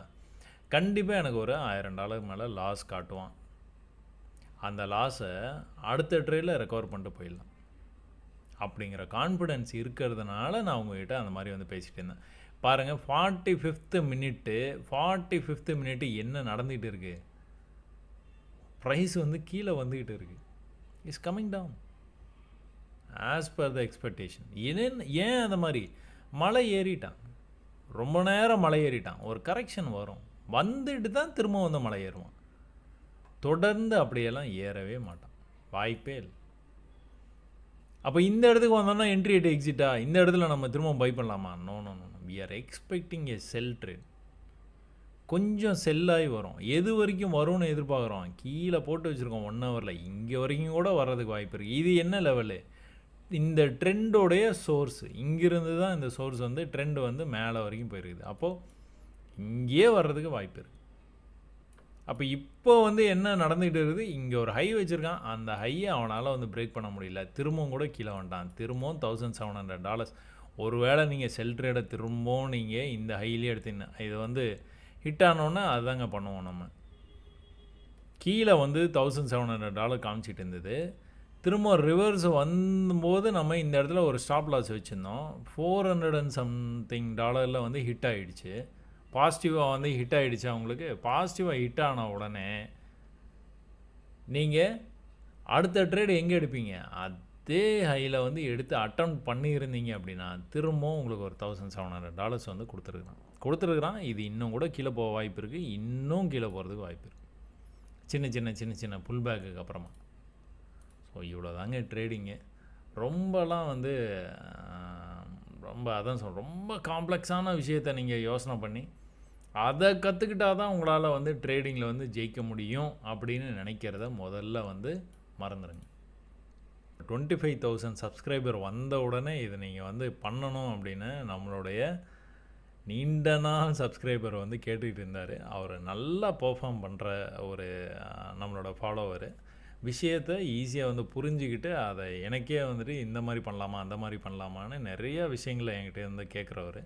கண்டிப்பாக எனக்கு ஒரு $1000 மேலே லாஸ் காட்டுவான். அந்த லாஸை அடுத்த ட்ரேடில் ரெக்கவர் பண்ணிட்டு போயிடலாம் அப்படிங்கிற கான்ஃபிடென்ஸ் இருக்கிறதுனால நான் உங்கள்கிட்ட அந்த மாதிரி வந்து பேசிகிட்டு இருந்தேன். பாருங்கள், 45th மினிட்டு என்ன நடந்துகிட்டு இருக்குது? ப்ரைஸ் வந்து கீழே வந்துக்கிட்டு இருக்குது. It's coming down as per the expectation. ஏன் அந்த மாதிரி மலை ஏறிட்டான். ரொம்ப நேரம் மலை ஏறிட்டான். ஒரு கரெக்ஷன் வரும். வந்துட்டு தான் திரும்ப வந்து மலை ஏறுவான். தொடர்ந்து அப்படியெல்லாம் ஏறவே மாட்டான். வாய்ப்பே இல்ல. அப்ப இந்த இடத்துக்கு வந்தோம்னா என்ட்ரி அட் எக்ஸிட்டா? இந்த இடத்துல நம்ம திரும்ப பை பண்ணலாமா? No, no, no. We are expecting a sell trade. கொஞ்சம் செல் ஆகி வரும். எது வரைக்கும் வரும்னு எதிர்பார்க்குறோம்? கீழே போட்டு வச்சுருக்கோம் 1 ஹவரில். இங்கே வரைக்கும் கூட வர்றதுக்கு வாய்ப்பு இருக்குது. இது என்ன லெவலு? இந்த ட்ரெண்டோடைய சோர்ஸ். இங்கிருந்து தான் இந்த சோர்ஸ் வந்து ட்ரெண்ட் வந்து மேலே வரைக்கும் போயிருக்குது. அப்போது இங்கேயே வர்றதுக்கு வாய்ப்பு இருக்குது. அப்போ இப்போ வந்து என்ன நடந்துகிட்டு இருக்குது? இங்கே ஒரு ஹை வச்சுருக்கான். அந்த ஹையை அவனால் வந்து பிரேக் பண்ண முடியல. திரும்பவும் கூட கீழே வந்துட்டான். திரும்பவும் $1700. ஒருவேளை நீங்கள் செல் ட்ரேடை திரும்பவும் நீங்கள் இந்த ஹையிலே எடுத்தீங்கன்னா இது வந்து ஹிட் ஆனோன்னா அதுதாங்க பண்ணுவோம் நம்ம. கீழே வந்து $1700 காமிச்சிட்டு இருந்தது. திரும்ப ரிவர்ஸ் வந்தபோது நம்ம இந்த இடத்துல ஒரு ஸ்டாப் லாஸ் வச்சுருந்தோம். 400 அண்ட் சம்திங் டாலரில் வந்து ஹிட் ஆகிடுச்சு. பாசிட்டிவாக வந்து ஹிட் ஆகிடுச்சு அவங்களுக்கு. பாசிட்டிவாக ஹிட் ஆன உடனே நீங்கள் அடுத்த ட்ரேடு எங்கே எடுப்பீங்க? அதே ஹையில் வந்து எடுத்து அட்டம் பண்ணியிருந்தீங்க அப்படின்னா திரும்பவும் உங்களுக்கு ஒரு $1700 வந்து கொடுத்துருக்குறான். இது இன்னும் கூட கீழே போக வாய்ப்பு இருக்குது. இன்னும் கீழே போகிறதுக்கு வாய்ப்பு இருக்குது. சின்ன சின்ன புல் பேக்குக்கு அப்புறமா. ஸோ இவ்வளோ தாங்க ட்ரேடிங்கு. ரொம்பலாம் வந்து ரொம்ப அதான் சொல்கிறேன், ரொம்ப காம்ப்ளெக்ஸான விஷயத்தை நீங்கள் யோசனை பண்ணி அதை கற்றுக்கிட்டா தான் உங்களால் வந்து ட்ரேடிங்கில் வந்து ஜெயிக்க முடியும் அப்படின்னு நினைக்கிறத முதல்ல வந்து மறந்துடுங்க. 25,000 சப்ஸ்கிரைபர் வந்த உடனே இதை நீங்கள் வந்து பண்ணணும் அப்படின்னு நம்மளுடைய நீண்ட நாள் சப்ஸ்கிரைபர் வந்து கேட்டுக்கிட்டு இருந்தார். அவர் நல்லா பெர்ஃபார்ம் பண்ணுற ஒரு நம்மளோட ஃபாலோவர். விஷயத்தை ஈஸியாக வந்து புரிஞ்சுக்கிட்டு அதை எனக்கே வந்துட்டு இந்த மாதிரி பண்ணலாமா அந்த மாதிரி பண்ணலாமான்னு நிறையா விஷயங்களை என்கிட்ட இருந்து கேட்குறவர்.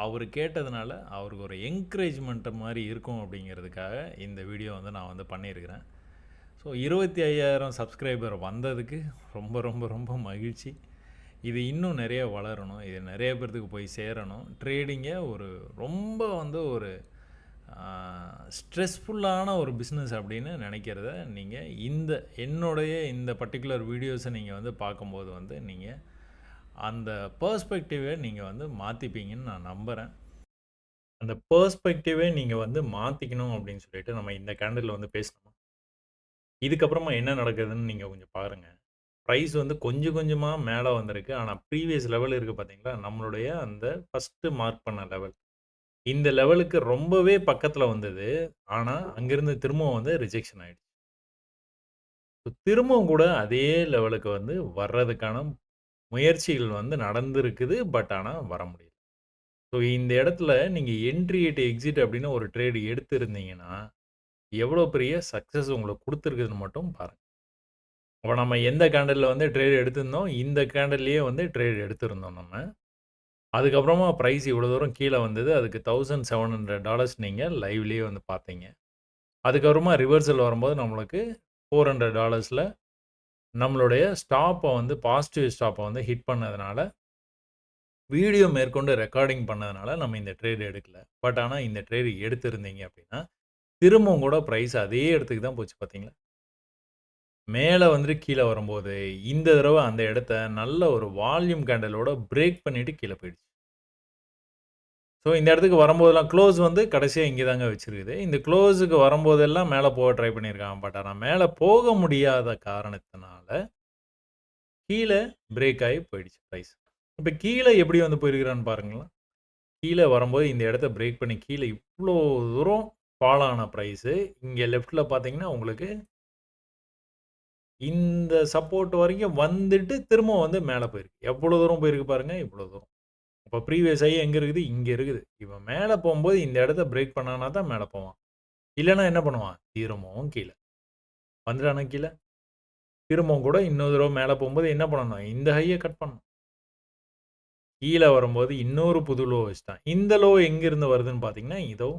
அவர் கேட்டதுனால அவருக்கு ஒரு என்கரேஜ்மெண்ட்டு மாதிரி இருக்கும் அப்படிங்கிறதுக்காக இந்த வீடியோ வந்து நான் வந்து பண்ணியிருக்கிறேன். ஸோ 25,000 சப்ஸ்கிரைபர் வந்ததுக்கு ரொம்ப ரொம்ப ரொம்ப மகிழ்ச்சி. இது இன்னும் நிறைய வளரணும். இது நிறைய பேர்த்துக்கு போய் சேரணும். ட்ரேடிங்கை ஒரு ரொம்ப வந்து ஒரு ஸ்ட்ரெஸ்ஃபுல்லான ஒரு பிஸ்னஸ் அப்படின்னு நினைக்கிறத நீங்கள் என்னுடைய இந்த பர்டிகுலர் வீடியோஸை நீங்கள் வந்து பார்க்கும்போது வந்து நீங்கள் அந்த பெர்ஸ்பெக்டிவை நீங்கள் வந்து மாற்றிப்பீங்கன்னு நான் நம்புகிறேன். அந்த பெர்ஸ்பெக்டிவே நீங்கள் வந்து மாற்றிக்கணும் அப்படின்னு சொல்லிட்டு நம்ம இந்த கேண்டில் வந்து பேசணும். இதுக்கப்புறமா என்ன நடக்குதுன்னு நீங்கள் கொஞ்சம் பாருங்கள். ப்ரைஸ் வந்து கொஞ்சம் கொஞ்சமாக மேலே வந்திருக்கு. ஆனால் ப்ரீவியஸ் லெவல் இருக்குது பார்த்தீங்களா, நம்மளுடைய அந்த ஃபஸ்ட்டு மார்க் பண்ண லெவல். இந்த லெவலுக்கு ரொம்பவே பக்கத்துல வந்தது. ஆனா, அங்கிருந்து திரும்பவும் வந்து ரிஜெக்ஷன் ஆயிடுச்சு. திரும்பவும் கூட அதே லெவலுக்கு வந்து வர்றதுக்கான முயற்சிகள் வந்து நடந்திருக்குது. பட் ஆனா வர முடியல. ஸோ இந்த இடத்துல நீங்க என்ட்ரி அட் எக்ஸிட் அப்படின்னு ஒரு ட்ரேட் எடுத்திருந்தீங்கன்னா, எவ்வளோ பெரிய சக்சஸ் உங்களுக்கு குடுத்துருக்குதுன்னு மட்டும் பாருங்க. அப்ப நம்ம எந்த கேண்டில்ல வந்து ட்ரேட் எடுத்திருந்தோம், இந்த கேண்டில்லயே வந்து ட்ரேட் எடுத்திருந்தோம் நம்ம. அதுக்கப்புறமா பிரைஸ் இவ்வளோ தூரம் கீழ வந்தது. அதுக்கு $1700 நீங்க லைவ்லயே வந்து பார்த்தீங்க. அதுக்கப்புறமா ரிவர்சல் வரும்போது நம்மளுக்கு $400ல நம்மளுடைய ஸ்டாப்பை வந்து பாசிட்டிவ் ஸ்டாப்பை வந்து ஹிட் பண்ணதுனால, வீடியோ மேற்கொண்டு ரெக்கார்டிங் பண்ணதுனால நம்ம இந்த ட்ரேட் எடுக்கல. பட் ஆனா இந்த ட்ரேட் எடுத்திருந்தீங்க அப்படின்னா, திரும்பவும் கூட பிரைஸ் அதே இடத்துக்கு தான் போச்சு பார்த்தீங்களா? மேல வந்துட்டு கீழ வரும்போது, இந்த தடவ அந்த இடத்த நல்ல ஒரு வால்யூம் கேண்டலோட பிரேக் பண்ணிட்டு கீழ போயிடுச்சு. ஸோ இந்த இடத்துக்கு வரும்போதெல்லாம் க்ளோஸ் வந்து கடைசியா இங்க தாங்க வச்சிருக்குது. இந்த க்ளோஸுக்கு வரும்போதெல்லாம் மேல போக ட்ரை பண்ணியிருக்கான். பட் ஆனா மேல போக முடியாத காரணத்தினால, கீழ பிரேக் ஆயி போயிடுச்சு பிரைஸ். இப்ப கீழ எப்படி வந்து போயிருக்கிறான்னு பாருங்களேன். கீழ வரும்போது இந்த இடத்த பிரேக் பண்ணி கீழ இவ்ளோ தூரம் ஃபால் ஆன பிரைஸு, இங்க லெஃப்ட்ல பார்த்தீங்கன்னா, உங்களுக்கு இந்த சப்போர்ட் வரைக்கும் வந்துட்டு திரும்ப வந்து மேல போயிருக்கு. எவ்வளோ தூரம் போயிருக்கு பாருங்க, இவ்வளோ தூரம். அப்ப ப்ரீவியஸ் ஹை எங்க இருக்குது? இங்க இருக்குது. இவன் மேல போம்போது இந்த இடத்த பிரேக் பண்ணானா தான் மேல போவான். இல்லன்னா என்ன பண்ணுவான்? திரும்பவும் கீழ. வந்துட்டானா கீழ? திரும்பவும் கூட இன்னொரு தடவ மேல போம்போது என்ன பண்ணணும்? இந்த ஹைய கட் பண்ணணும். கீழ வரும்போது இன்னொரு புது லோ வச்சுட்டான். இந்த லோ எங்கிருந்து வருதுன்னு பார்த்தீங்கன்னா, இதோ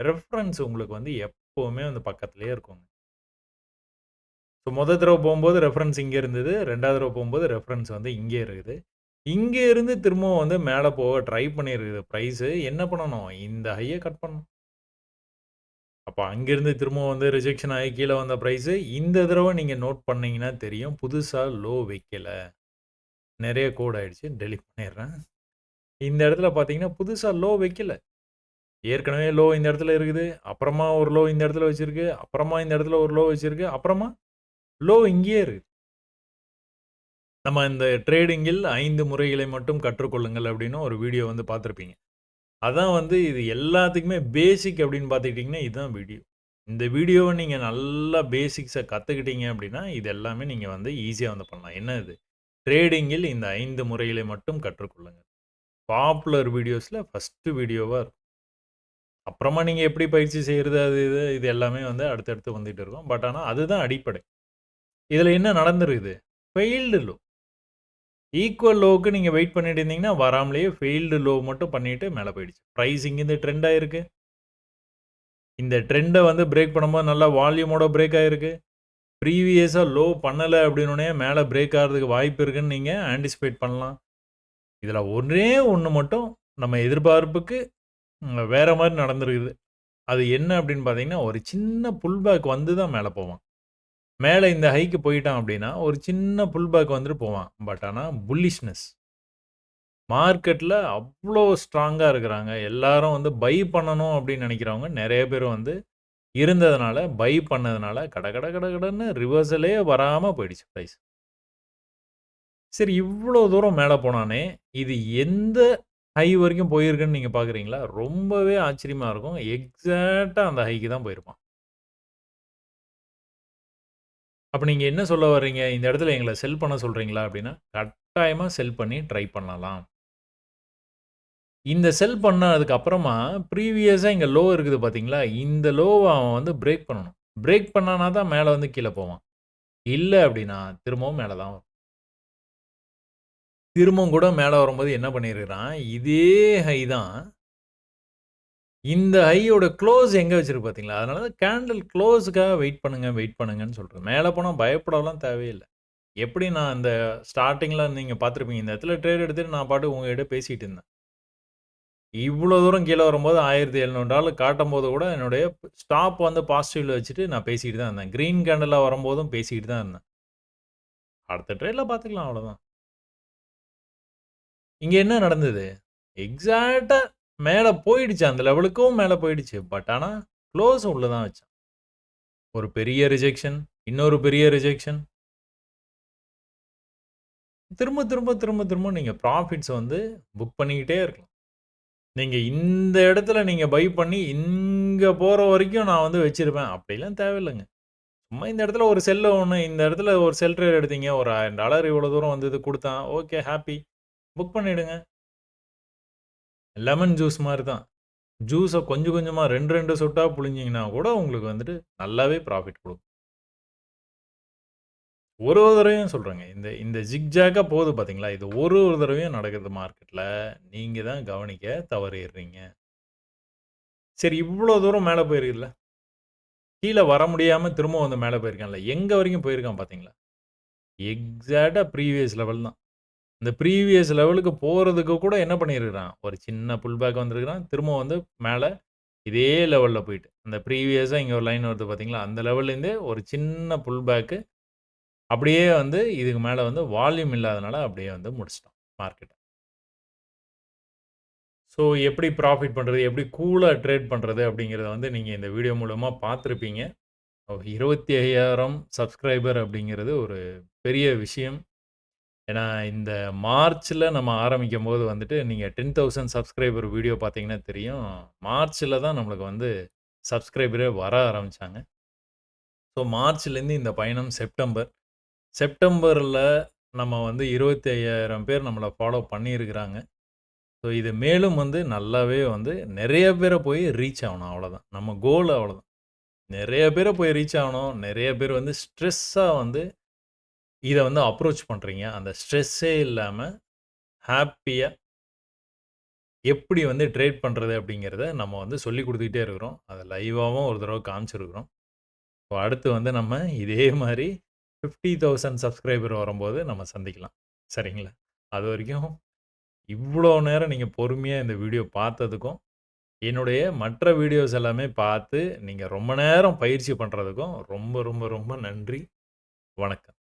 ரெஃபரன்ஸ் உங்களுக்கு வந்து எப்பவுமே வந்து பக்கத்திலேயே இருக்குங்க. ஸோ தடவ போம்போது ரெஃபரன்ஸ் இங்க இருந்தது. 2வது தடவ போம்போது ரெஃபரன்ஸ் வந்து இங்கே இருக்குது. இங்க இருந்து திரும்பவும் வந்து மேல போக ட்ரை பண்ணியிருக்குது பிரைஸு. என்ன பண்ணணும்? இந்த ஹைய கட் பண்ணணும். அப்ப அங்கிருந்து திரும்பவும் வந்து ரிஜெக்ஷன் ஆகி கீழ வந்த பிரைஸு, இந்த தடவ நீங்க நோட் பண்ணீங்கன்னா தெரியும். புதுசா லோ வைக்கல. நெறைய கோட் ஆயிடுச்சு. டெலீட் பண்ணிடுறேன். இந்த இடத்துல பார்த்தீங்கன்னா, புதுசா லோ வைக்கல. ஏற்கனவே லோ இந்த இடத்துல இருக்குது. அப்புறமா ஒரு லோ இந்த இடத்துல வச்சிருக்கு. அப்புறமா இந்த இடத்துல ஒரு லோ வச்சிருக்கு. அப்புறமா லோ இங்கேயே இருக்கு. நம்ம இந்த ட்ரேடிங்கில் 5 முறைகளை மட்டும் கற்றுக்கொள்ளுங்கள் அப்படின்னு ஒரு வீடியோ வந்து பார்த்துருப்பீங்க. அதான் வந்து இது எல்லாத்துக்குமே பேசிக் அப்படின்னு பார்த்துக்கிட்டிங்கன்னா, இதுதான் வீடியோ. இந்த வீடியோவ நீங்க நல்லா பேசிக்ஸ கத்துக்கிட்டீங்க அப்படின்னா, இது எல்லாமே நீங்க வந்து ஈஸியா வந்து பண்ணலாம். என்ன இது? ட்ரேடிங்கில் இந்த 5 முறைகளை மட்டும் கற்றுக்கொள்ளுங்கள். பாப்புலர் வீடியோஸ்ல ஃபர்ஸ்ட் வீடியோவா இருக்கும். அப்புறமா நீங்க எப்படி பயிற்சி செய்றது, அது இது எல்லாமே வந்து அடுத்தடுத்து வந்துட்டு இருக்கும். பட் ஆனா அதுதான் அடிப்படை. இதுல என்ன நடந்திருக்குது? Failed low. ஈக்குவல் லோவுக்கு நீங்க வெயிட் பண்ணிட்டு இருந்தீங்கன்னா, வராமலேயே ஃபெயில்டு லோ மட்டும் பண்ணிட்டு மேல போயிடுச்சு. பிரைஸ் இங்கேருந்து ட்ரெண்ட் ஆயிருக்கு. இந்த ட்ரெண்ட வந்து பிரேக் பண்ணும்போது நல்லா வால்யூமோட பிரேக் ஆயிருக்கு. ப்ரீவியஸா லோ பண்ணல அப்படின்னோனே மேல பிரேக் ஆகுறதுக்கு வாய்ப்பு இருக்குன்னு நீங்க ஆன்டிசிபேட் பண்ணலாம். இதுல ஒண்ணே ஒண்ணு மட்டும் நம்ம எதிர்பார்ப்புக்கு வேற மாரி நடந்திருக்குது. அது என்ன அப்படின்னு பார்த்தீங்கன்னா, ஒரு சின்ன புல் பேக் வந்து தான் மேல போவான். மேல இந்த ஹைக்கு போயிட்டான் அப்படின்னா, ஒரு சின்ன புல் பேக் வந்துட்டு போவான். பட் ஆனா புல்லிஷ்னஸ் மார்க்கெட்ல அவ்ளோ ஸ்ட்ராங்கா இருக்கிறாங்க. எல்லாரும் வந்து பை பண்ணணும் அப்படின்னு நெனைக்கிறவங்க நெறைய பேர் வந்து இருந்ததுனால, பை பண்ணதுனால கட கட கட கடன்னு ரிவர்சலே வராம போயிடுச்சு பிரைஸ். சரி இவ்ளோ தூரம் மேல போனானே, இது எந்த ஹை வரைக்கும் போயிருக்குன்னு நீங்க பார்க்குறீங்களா? ரொம்பவே ஆச்சரியமா இருக்கும். எக்ஸாக்ட்டா அந்த ஹைக்கு தான் போயிருப்பான். அப்ப நீங்க என்ன சொல்ல வர்றீங்க? இந்த இடத்துல எங்கள செல் பண்ண சொல்றீங்களா? அப்டின்னா, கட்டாயமா செல் பண்ணி ட்ரை பண்ணலாம். இந்த செல் பண்ணதுக்கு அப்புறமா, ப்ரீவியஸா இங்க லோ இருக்குது பார்த்தீங்களா? இந்த லோவ அவன் வந்து பிரேக் பண்ணணும். பிரேக் பண்ணானா தான் மேல வந்து கீழ போவான். இல்ல அப்டின்னா, திரும்பவும் மேல தான் வரும். திரும்பவும் கூட மேல வரும்போது என்ன பண்ணியிருக்கிறான், இதே ஹை தான். இந்த ஹையோட குளோஸ் எங்க வச்சிருக்கு பார்த்தீங்களா? அதனால தான் கேண்டில் குளோஸ்க்காக வெயிட் பண்ணுங்க, வெயிட் பண்ணுங்கன்னு சொல்றேன். மேல போனா பயப்படலாம் தேவையில்ல. எப்படி நான் இந்த ஸ்டார்ட்டிங்ல நீங்க பார்த்திருப்பீங்க. இந்த இடத்துல ட்ரேட் எடுத்துட்டு நான் பாட்டுக்கு உங்ககிட்ட பேசிட்டு இருந்தேன். இவ்ளோ தூரம் கீழ வரும்போது $1700 காட்டும்போது கூட என்னுடைய ஸ்டாப் வந்து பாசிட்டிவ்ல வச்சுட்டு நான் பேசிட்டு தான் இருந்தேன். கிரீன் கேண்டில்ல வரும்போதும் பேசிட்டு தான் இருந்தேன். அடுத்த ட்ரேட்ல பார்த்துக்கலாம் அவ்வளோதான். இங்க என்ன நடந்தது? எக்ஸாக்ட்டா மேல போயிடுச்சு. அந்த லெவலுக்கும் மேல போயிடுச்சு. பட் ஆனா குளோஸ் உள்ள தான் வச்சான். ஒரு பெரிய ரிஜெக்ஷன், இன்னொரு பெரிய ரிஜெக்ஷன். திரும்ப நீங்க ப்ராஃபிட்ஸ் வந்து புக் பண்ணிக்கிட்டே இருக்கலாம். நீங்க இந்த இடத்துல நீங்க பை பண்ணி, இங்க போற வரைக்கும் நான் வந்து வச்சிருப்பேன். அப்படிலாம் தேவையில்லங்க. சும்மா இந்த இடத்துல ஒரு செல்ல ஒண்ணு, இந்த இடத்துல ஒரு செல் ட்ரேட் எடுத்தீங்க. ஒரு $1000 இவ்வளோ தூரம் வந்தது குடுத்தான். Okay happy. புக் பண்ணிடுங்க. லெமன் ஜூஸ் மாரி தான். ஜூஸ கொஞ்சம் கொஞ்சமா 2, 2 சொட்டா புழிஞ்சீங்கன்னா கூட உங்களுக்கு வந்துட்டு நல்லாவே ப்ராஃபிட் குடுக்கும். ஒரு ஒரு தடவையும் சொல்றேங்க. இந்த இந்த ஜிக்ஜாக்கா போகுது பார்த்தீங்களா? இது ஒரு ஒரு தடவையும் நடக்குது மார்க்கெட்ல. நீங்க தான் கவனிக்க தவறிர்றீங்க. சரி இவ்ளோ தூரம் மேல போயிருக்குல்ல. கீழ வர முடியாம திரும்ப வந்து மேல போயிருக்கான்ல. எங்க வரைக்கும் போயிருக்கான் பார்த்தீங்களா? எக்ஸாக்ட்டா ப்ரீவியஸ் லெவல் தான். இந்த ப்ரீவியஸ் லெவலுக்கு போறதுக்கு கூட என்ன பண்ணியிருக்கிறான்? ஒரு சின்ன புல் பேக் வந்திருக்கிறான். திரும்ப வந்து மேல இதே லெவல்ல போயிட்டு. அந்த ப்ரீவியஸா இங்க ஒரு லைன் வருது பார்த்தீங்களா? அந்த லெவல்லேருந்தே ஒரு சின்ன புல் பேக் அப்படியே வந்து இதுக்கு மேல வந்து வால்யூம் இல்லாதனால அப்படியே வந்து முடிச்சுட்டான் மார்க்கெட்ட. ஸோ எப்படி ப்ராஃபிட் பண்றது? எப்படி கூலா ட்ரேட் பண்றது? அப்படிங்கிறத வந்து நீங்க இந்த வீடியோ மூலமா பார்த்துருப்பீங்க. 25,000 சப்ஸ்கிரைபர் அப்படிங்கிறது ஒரு பெரிய விஷயம். ஏன்னா, இந்த மார்ச்ல நம்ம ஆரம்பிக்கும்போது வந்துட்டு, நீங்க 10,000 சப்ஸ்கிரைபர் வீடியோ பார்த்தீங்கன்னா தெரியும். மார்ச்ல தான் நம்மளுக்கு வந்து சப்ஸ்கிரைபரே வர ஆரம்பிச்சாங்க. ஸோ, மார்ச்லேருந்து இந்த பயணம் செப்டம்பர். செப்டம்பர்ல நம்ம வந்து 25,000 பேர் நம்மள ஃபாலோ பண்ணியிருக்கிறாங்க. ஸோ, இது மேலும் வந்து நல்லாவே வந்து நெறைய பேர போய் ரீச் ஆவணும் அவ்வளோதான். நம்ம கோல் அவ்வளோதான். நெறைய பேர போய் ரீச் ஆவணும். நெறைய பேர் வந்து ஸ்ட்ரெஸ்ஸா வந்து இத வந்து அப்ரோச் பண்றீங்க. அந்த ஸ்ட்ரெஸ்ஸே இல்லாம ஹேப்பியா எப்படி வந்து ட்ரேட் பண்றது அப்படிங்கிறத நம்ம வந்து சொல்லிக் குடுத்துக்கிட்டே இருக்கிறோம். அத லைவாவும் ஒரு தடவ காமிச்சிருக்கிறோம். இப்போ அடுத்து வந்து நம்ம இதே மாரி 50,000 சப்ஸ்கிரைபர் வரும்போது நம்ம சந்திக்கலாம். சரிங்களா? அதுவரைக்கும் இவ்ளோ நேரம் நீங்க பொறுமையா இந்த வீடியோ பார்த்ததுக்கும், என்னுடைய மற்ற வீடியோஸ் எல்லாமே பார்த்து, நீங்க ரொம்ப நேரம் பயிற்சி பண்றதுக்கும் ரொம்ப ரொம்ப ரொம்ப நன்றி. வணக்கம்.